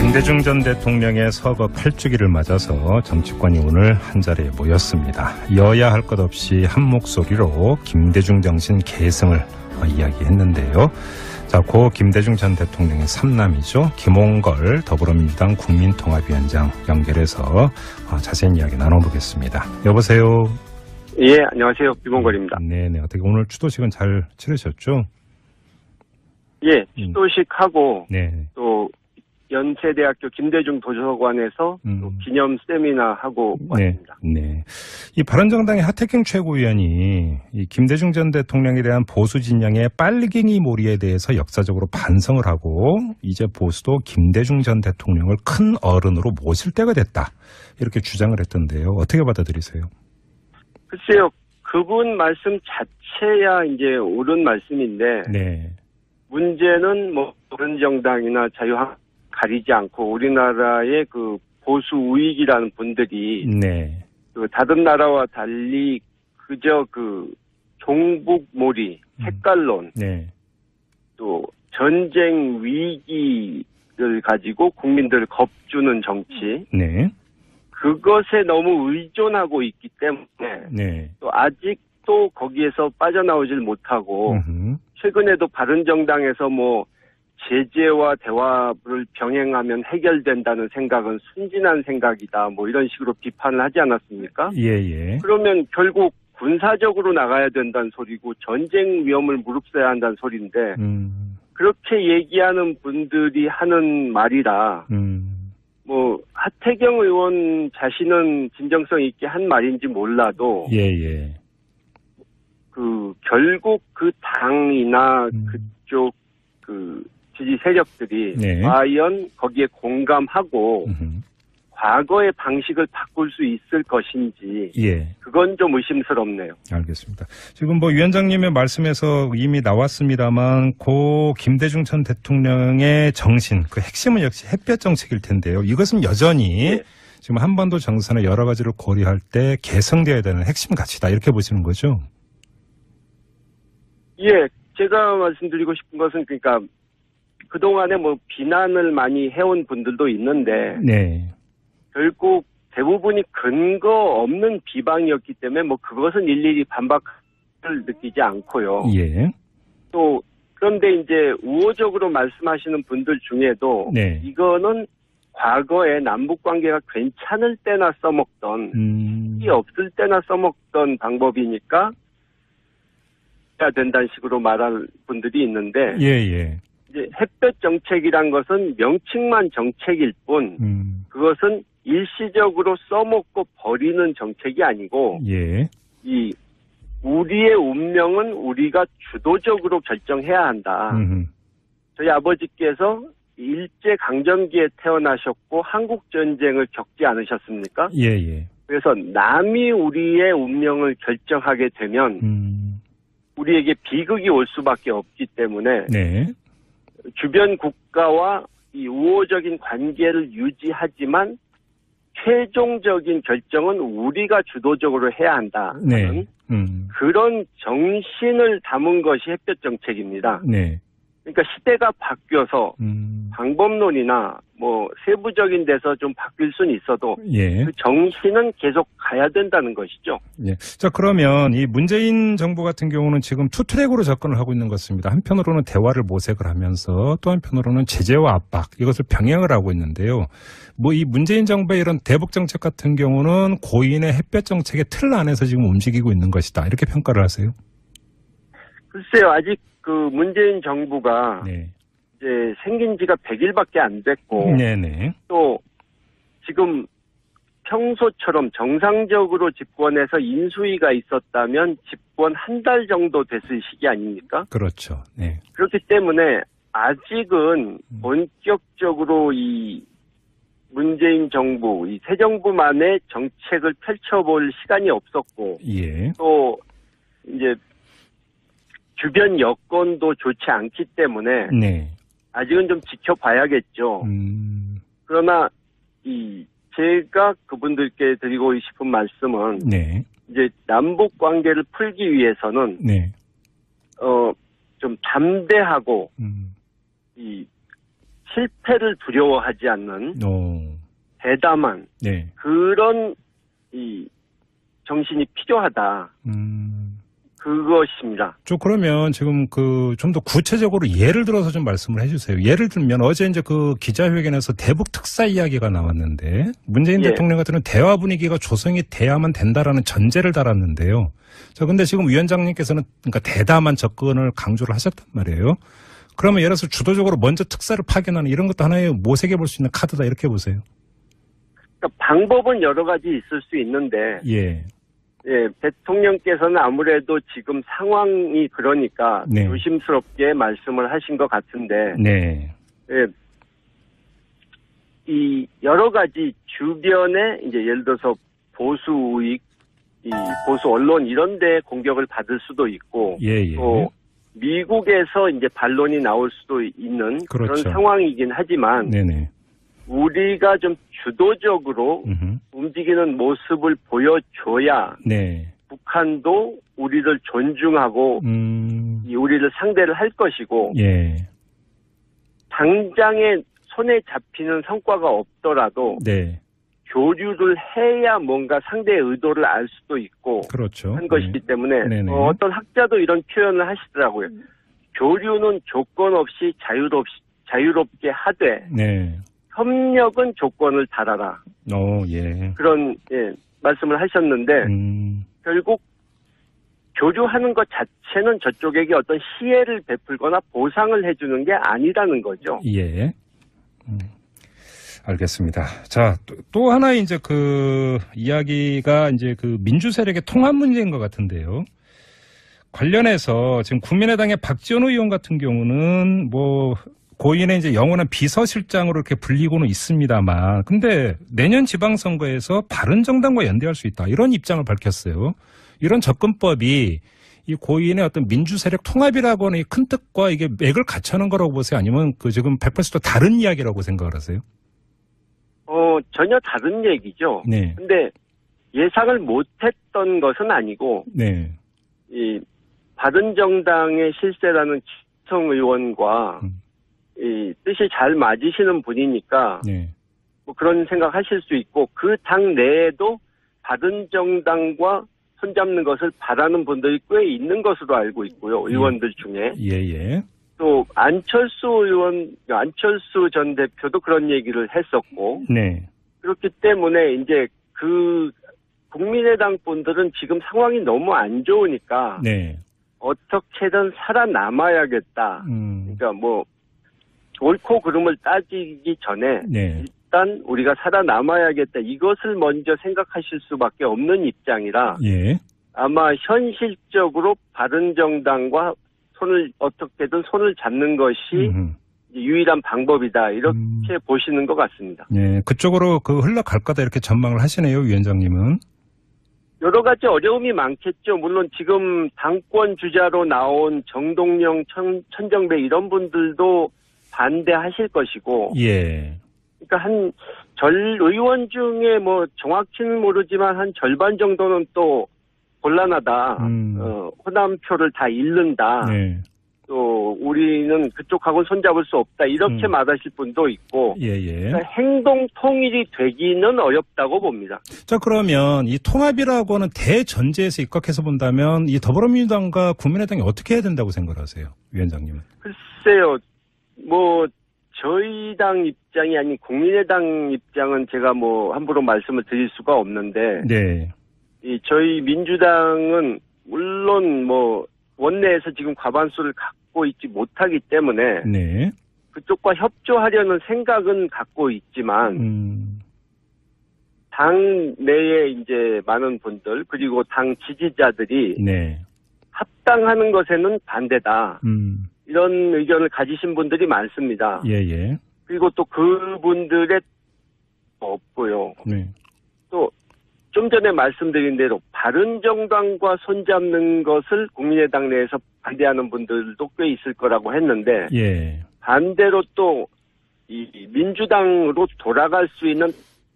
김대중 전 대통령의 서거 8주기를 맞아서 정치권이 오늘 한자리에 모였습니다. 여야 할 것 없이 한 목소리로 김대중 정신 계승을 이야기했는데요. 자, 고 김대중 전 대통령의 삼남이죠. 김홍걸 더불어민주당 국민통합위원장 연결해서 자세한 이야기 나눠보겠습니다. 여보세요. 예, 안녕하세요. 김홍걸입니다. 네네. 어떻게 오늘 추도식은 잘 치르셨죠? 예, 추도식하고 네. 또 연세대학교 김대중 도서관에서 또 기념 세미나 하고 왔습니다. 네. 이 바른정당의 하태경 최고위원이 이 김대중 전 대통령에 대한 보수 진영의 빨갱이 몰이에 대해서 역사적으로 반성을 하고 이제 보수도 김대중 전 대통령을 큰 어른으로 모실 때가 됐다. 이렇게 주장을 했던데요. 어떻게 받아들이세요? 글쎄요. 그분 말씀 자체야 이제 옳은 말씀인데 네. 문제는 뭐 바른정당이나 자유한국당 가리지 않고 우리나라의 그 보수 우익이라는 분들이 네. 그 다른 나라와 달리 그저 그 종북몰이, 색깔론, 네. 또 전쟁 위기를 가지고 국민들을 겁주는 정치, 네. 그것에 너무 의존하고 있기 때문에 네. 또 아직도 거기에서 빠져나오질 못하고 최근에도 바른정당에서 뭐 제재와 대화를 병행하면 해결된다는 생각은 순진한 생각이다. 뭐 이런 식으로 비판을 하지 않았습니까? 예. 그러면 결국 군사적으로 나가야 된다는 소리고 전쟁 위험을 무릅써야 한다는 소리인데 그렇게 얘기하는 분들이 하는 말이라 뭐 하태경 의원 자신은 진정성 있게 한 말인지 몰라도 예. 그 결국 그 당이나 그쪽 그 지지 세력들이 네. 과연 거기에 공감하고 과거의 방식을 바꿀 수 있을 것인지 그건 좀 의심스럽네요. 알겠습니다. 지금 뭐 위원장님의 말씀에서 이미 나왔습니다만 고 김대중 전 대통령의 정신, 그 핵심은 역시 햇볕 정책일 텐데요. 이것은 여전히 지금 한반도 정세나 여러 가지를 고려할 때 개성되어야 되는 핵심 가치다 이렇게 보시는 거죠? 예, 제가 말씀드리고 싶은 것은 그러니까 그동안에 뭐 비난을 많이 해온 분들도 있는데 결국 대부분이 근거 없는 비방이었기 때문에 뭐 그것은 일일이 반박을 느끼지 않고요. 또 그런데 이제 우호적으로 말씀하시는 분들 중에도 이거는 과거에 남북 관계가 괜찮을 때나 써먹던 이 없을 때나 써먹던 방법이니까 해야 된다는 식으로 말할 분들이 있는데 이제 햇볕 정책이란 것은 명칭만 정책일 뿐 그것은 일시적으로 써먹고 버리는 정책이 아니고 이 우리의 운명은 우리가 주도적으로 결정해야 한다. 저희 아버지께서 일제 강점기에 태어나셨고 한국 전쟁을 겪지 않으셨습니까? 그래서 남이 우리의 운명을 결정하게 되면 우리에게 비극이 올 수밖에 없기 때문에 주변 국가와 이 우호적인 관계를 유지하지만 최종적인 결정은 우리가 주도적으로 해야 한다는 그런 정신을 담은 것이 햇볕 정책입니다. 그러니까 시대가 바뀌어서 방법론이나 뭐 세부적인 데서 좀 바뀔 수는 있어도 그 정신은 계속 가야 된다는 것이죠. 자, 그러면 이 문재인 정부 같은 경우는 지금 투트랙으로 접근을 하고 있는 것 같습니다. 한편으로는 대화를 모색을 하면서 또 한편으로는 제재와 압박 이것을 병행을 하고 있는데요. 뭐 이 문재인 정부의 이런 대북 정책 같은 경우는 고인의 햇볕 정책의 틀 안에서 지금 움직이고 있는 것이다. 이렇게 평가를 하세요? 글쎄요. 아직 그 문재인 정부가 이제 생긴 지가 100일밖에 안 됐고 또 지금 평소처럼 정상적으로 집권해서 인수위가 있었다면 집권 한 달 정도 됐을 시기 아닙니까? 그렇죠. 그렇기 때문에 아직은 본격적으로 이 문재인 정부, 이 새 정부만의 정책을 펼쳐볼 시간이 없었고 또 이제 주변 여건도 좋지 않기 때문에 아직은 좀 지켜봐야겠죠. 그러나 제가 그분들께 드리고 싶은 말씀은 이제 남북 관계를 풀기 위해서는 좀 담대하고 이 실패를 두려워하지 않는 대담한 네. 그런 이 정신이 필요하다. 그것입니다. 그러면 지금 좀 더 구체적으로 예를 들어서 좀 말씀을 해주세요. 예를 들면 어제 이제 그 기자회견에서 대북 특사 이야기가 나왔는데 문재인 대통령 같은 경우는 대화 분위기가 조성이 돼야만 된다라는 전제를 달았는데요. 근데 지금 위원장님께서는 그러니까 대담한 접근을 강조를 하셨단 말이에요. 그러면 예를 들어서 주도적으로 먼저 특사를 파견하는 이런 것도 하나의 모색해 볼 수 있는 카드다 이렇게 보세요. 그러니까 방법은 여러 가지 있을 수 있는데. 대통령께서는 아무래도 지금 상황이 그러니까 조심스럽게 말씀을 하신 것 같은데, 이 여러 가지 주변에 이제 예를 들어서 보수 우익, 이 보수 언론 이런데 공격을 받을 수도 있고, 또 미국에서 이제 반론이 나올 수도 있는 그런 상황이긴 하지만. 우리가 좀 주도적으로 움직이는 모습을 보여줘야 북한도 우리를 존중하고 우리를 상대를 할 것이고 당장에 손에 잡히는 성과가 없더라도 교류를 해야 뭔가 상대의 의도를 알 수도 있고 한 것이기 때문에 어떤 학자도 이런 표현을 하시더라고요. 교류는 조건 없이 자유롭게 하되 협력은 조건을 달아라. 그런 말씀을 하셨는데 결국 교류하는 것 자체는 저쪽에게 어떤 시혜를 베풀거나 보상을 해주는 게 아니라는 거죠. 알겠습니다. 자, 또 하나 이제 이야기가 이제 민주 세력의 통합 문제인 것 같은데요. 관련해서 지금 국민의당의 박지원 의원 같은 경우는 고인의 이제 영원한 비서실장으로 이렇게 불리고는 있습니다만, 근데 내년 지방선거에서 바른정당과 연대할 수 있다 이런 입장을 밝혔어요. 이런 접근법이 이 고인의 어떤 민주세력 통합이라고 하는 이 큰 뜻과 이게 맥을 갖추는 거라고 보세요? 아니면 지금 100% 다른 이야기라고 생각을 하세요? 전혀 다른 얘기죠. 근데 예상을 못했던 것은 아니고, 이 바른정당의 실세라는 지성 의원과 이 뜻이 잘 맞으시는 분이니까 그런 생각하실 수 있고 그 당 내에도 바른정당과 손잡는 것을 바라는 분들이 꽤 있는 것으로 알고 있고요. 의원들 중에. 또 안철수 전 대표도 그런 얘기를 했었고 그렇기 때문에 이제 국민의당 분들은 지금 상황이 너무 안 좋으니까 어떻게든 살아남아야겠다. 그러니까 옳고 그름을 따지기 전에 일단 우리가 살아남아야겠다. 이것을 먼저 생각하실 수밖에 없는 입장이라 아마 현실적으로 바른정당과 어떻게든 손을 잡는 것이 유일한 방법이다. 이렇게 보시는 것 같습니다. 그쪽으로 흘러갈 거다 이렇게 전망을 하시네요, 위원장님은. 여러 가지 어려움이 많겠죠. 물론 지금 당권 주자로 나온 정동영, 천정배 이런 분들도 반대하실 것이고. 그러니까 의원 중에 정확히는 모르지만 한 절반 정도는 또 곤란하다. 호남표를 다 잃는다. 또 우리는 그쪽하고는 손잡을 수 없다. 이렇게 말하실 분도 있고. 그러니까 행동 통일이 되기는 어렵다고 봅니다. 자, 그러면 이 통합이라고 하는 대전제에서 입각해서 본다면 이 더불어민주당과 국민의당이 어떻게 해야 된다고 생각하세요, 위원장님은? 글쎄요. 저희 당 입장이 아닌 국민의당 입장은 제가 함부로 말씀을 드릴 수가 없는데. 저희 민주당은 물론 원내에서 지금 과반수를 갖고 있지 못하기 때문에. 그쪽과 협조하려는 생각은 갖고 있지만. 당 내에 이제 많은 분들, 그리고 당 지지자들이. 합당하는 것에는 반대다. 이런 의견을 가지신 분들이 많습니다. 그리고 또 그분들의 없고요. 또 좀 전에 말씀드린 대로 바른정당과 손잡는 것을 국민의당 내에서 반대하는 분들도 꽤 있을 거라고 했는데 반대로 또 이 민주당으로 돌아갈 수 있는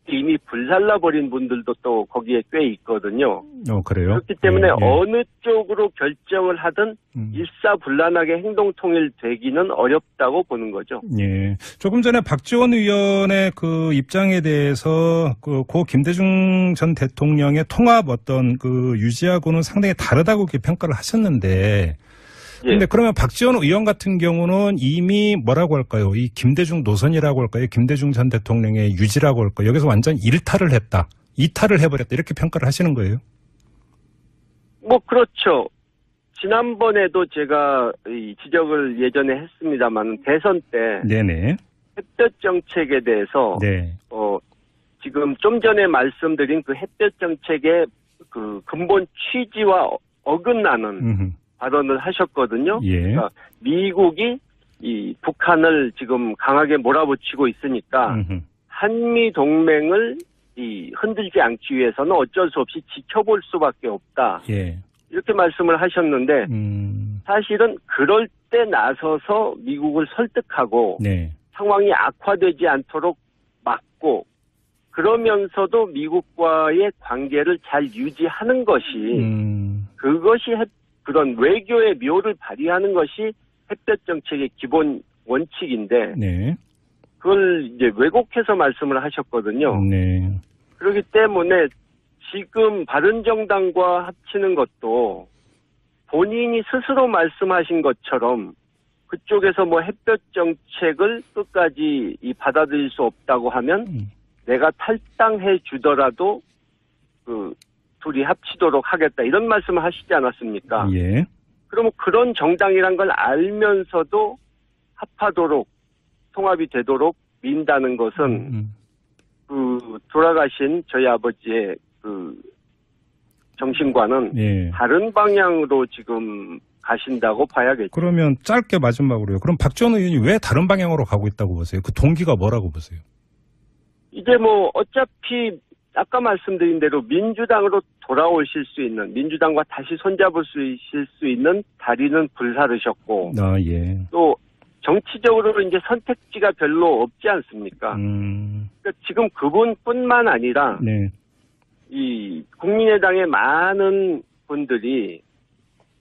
이미 불살라버린 분들도 또 거기에 꽤 있거든요. 그래요? 그렇기 때문에 어느 쪽으로 결정을 하든 일사불란하게 행동통일되기는 어렵다고 보는 거죠. 예. 조금 전에 박지원 의원의 그 입장에 대해서 고 김대중 전 대통령의 통합 어떤 그 유지하고는 상당히 다르다고 이렇게 평가를 하셨는데, 근데 그러면 박지원 의원 같은 경우는 이미 뭐라고 할까요? 이 김대중 노선이라고 할까요? 김대중 전 대통령의 유지라고 할까요? 여기서 완전 일탈을 했다, 이탈을 해버렸다, 이렇게 평가를 하시는 거예요? 뭐 그렇죠. 지난번에도 제가 이 지적을 예전에 했습니다만 대선 때 네네. 햇볕 정책에 대해서 지금 좀 전에 말씀드린 그 햇볕 정책의 그 근본 취지와 어긋나는 발언을 하셨거든요. 그러니까 미국이 이 북한을 지금 강하게 몰아붙이고 있으니까 한미 동맹을 이 흔들지 않기 위해서는 어쩔 수 없이 지켜볼 수밖에 없다. 이렇게 말씀을 하셨는데 사실은 그럴 때 나서서 미국을 설득하고 상황이 악화되지 않도록 막고 그러면서도 미국과의 관계를 잘 유지하는 것이 그것이 그런 외교의 묘를 발휘하는 것이 햇볕 정책의 기본 원칙인데 그걸 이제 왜곡해서 말씀을 하셨거든요. 그렇기 때문에 지금 바른정당과 합치는 것도 본인이 스스로 말씀하신 것처럼 그쪽에서 뭐 햇볕 정책을 끝까지 받아들일 수 없다고 하면 내가 탈당해 주더라도 그 둘이 합치도록 하겠다, 이런 말씀을 하시지 않았습니까? 그러면 그런 정당이란 걸 알면서도 합하도록 통합이 되도록 민다는 것은 그 돌아가신 저희 아버지의 그 정신과는 다른 방향으로 지금 가신다고 봐야겠죠. 그러면 짧게 마지막으로요. 그럼 박지원 의원이 왜 다른 방향으로 가고 있다고 보세요? 그 동기가 뭐라고 보세요? 이제 뭐 어차피 아까 말씀드린 대로 민주당으로 돌아오실 수 있는, 민주당과 다시 손잡을 수 있는 다리는 불사르셨고 또 정치적으로 이제 선택지가 별로 없지 않습니까? 그러니까 지금 그분뿐만 아니라 이 국민의당의 많은 분들이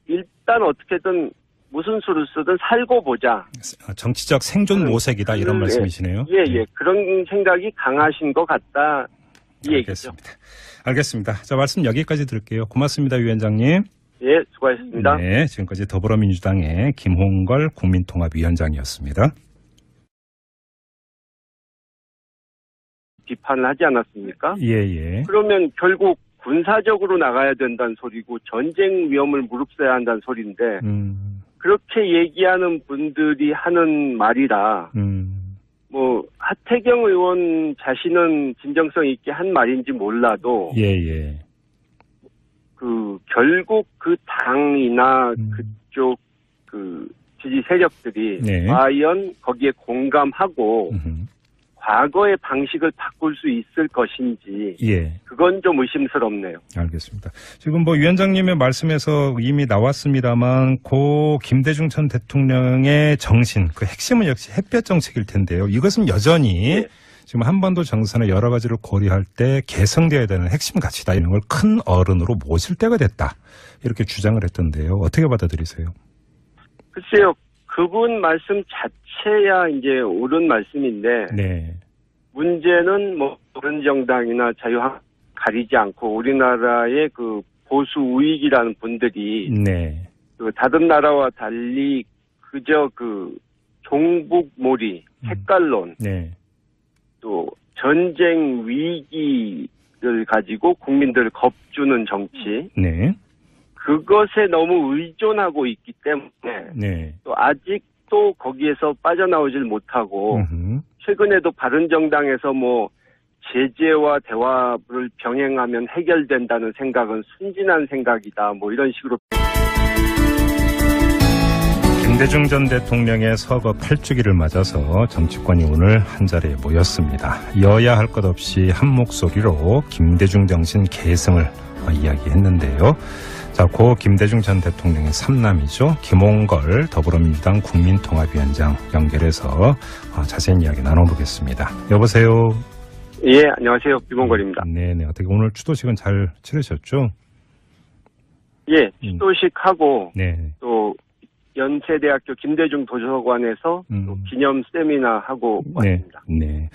일단 어떻게든 무슨 수를 쓰든 살고 보자. 정치적 생존 모색이다, 이런 말씀이시네요. 그런 생각이 강하신 것 같다. 이 얘기죠. 알겠습니다. 자, 말씀 여기까지 들을게요. 고맙습니다, 위원장님. 수고하셨습니다. 네, 지금까지 더불어민주당의 김홍걸 국민통합위원장이었습니다. 비판을 하지 않았습니까? 예. 그러면 결국 군사적으로 나가야 된다는 소리고 전쟁 위험을 무릅써야 한다는 소리인데 그렇게 얘기하는 분들이 하는 말이라 뭐 하태경 의원 자신은 진정성 있게 한 말인지 몰라도 그 결국 그 당이나 그쪽 그 지지 세력들이 과연 거기에 공감하고 과거의 방식을 바꿀 수 있을 것인지 그건 좀 의심스럽네요. 알겠습니다. 지금 뭐 위원장님의 말씀에서 이미 나왔습니다만 고 김대중 전 대통령의 정신, 그 핵심은 역시 햇볕 정책일 텐데요. 이것은 여전히 지금 한반도 정세나 여러 가지를 고려할 때 개성되어야 되는 핵심 가치다, 이런 걸 큰 어른으로 모실 때가 됐다, 이렇게 주장을 했던데요. 어떻게 받아들이세요? 글쎄요. 그분 말씀 자체야 이제 옳은 말씀인데 문제는 뭐 바른정당이나 자유한국당 가리지 않고 우리나라의 그 보수 우익이라는 분들이 그 다른 나라와 달리 그저 그 종북몰이, 색깔론, 또 전쟁 위기를 가지고 국민들을 겁주는 정치, 그것에 너무 의존하고 있기 때문에 또 아직도 거기에서 빠져나오질 못하고 최근에도 바른정당에서 뭐 제재와 대화를 병행하면 해결된다는 생각은 순진한 생각이다, 뭐 이런 식으로. 김대중 전 대통령의 서거 8주기를 맞아서 정치권이 오늘 한자리에 모였습니다. 여야 할 것 없이 한 목소리로 김대중 정신 계승을 이야기했는데요. 자, 고 김대중 전 대통령의 삼남이죠. 김홍걸 더불어민주당 국민통합위원장 연결해서 자세한 이야기 나눠보겠습니다. 여보세요. 예, 안녕하세요. 비봉걸입니다. 네네. 어떻게 오늘 추도식은 잘 치르셨죠? 예, 추도식하고 네. 또 연세대학교 김대중 도서관에서 또 기념 세미나 하고 왔습니다. 네.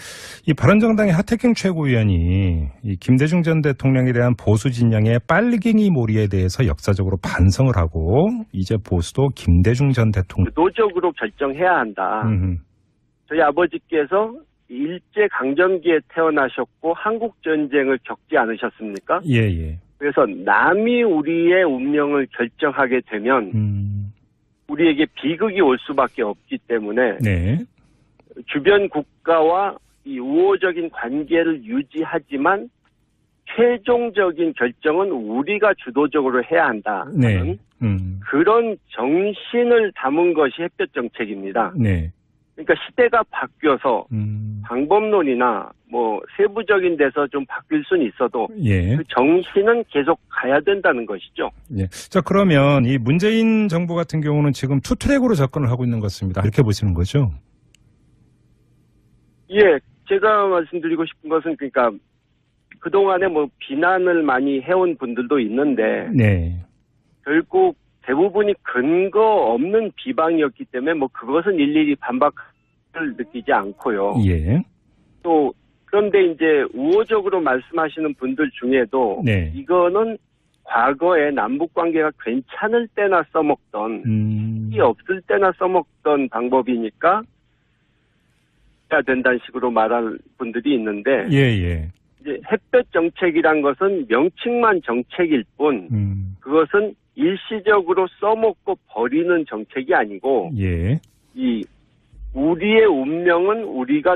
이 바른정당의 하태경 최고위원이 이 김대중 전 대통령에 대한 보수 진영의 빨갱이 몰이에 대해서 역사적으로 반성을 하고 이제 보수도 김대중 전 대통령 노적으로 결정해야 한다. 저희 아버지께서 일제 강점기에 태어나셨고 한국 전쟁을 겪지 않으셨습니까? 예. 그래서 남이 우리의 운명을 결정하게 되면 우리에게 비극이 올 수밖에 없기 때문에 네. 주변 국가와 이 우호적인 관계를 유지하지만 최종적인 결정은 우리가 주도적으로 해야 한다. 네. 그런 정신을 담은 것이 햇볕 정책입니다. 네. 그러니까 시대가 바뀌어서 방법론이나 뭐 세부적인 데서 좀 바뀔 수는 있어도 예. 그 정신은 계속 가야 된다는 것이죠. 예. 자, 그러면 이 문재인 정부 같은 경우는 지금 투트랙으로 접근을 하고 있는 것 같습니다. 이렇게 보시는 거죠? 예, 제가 말씀드리고 싶은 것은 그러니까 그동안에 뭐 비난을 많이 해온 분들도 있는데 네. 결국 대부분이 근거 없는 비방이었기 때문에 뭐 그것은 일일이 반박을 느끼지 않고요. 예. 또 그런데 이제 우호적으로 말씀하시는 분들 중에도 네. 이거는 과거에 남북 관계가 괜찮을 때나 써먹던 이 없을 때나 써먹던 방법이니까 해야 된다는 식으로 말할 분들이 있는데 예. 이제 햇볕 정책이란 것은 명칭만 정책일 뿐 그것은 일시적으로 써먹고 버리는 정책이 아니고 예. 이 우리의 운명은 우리가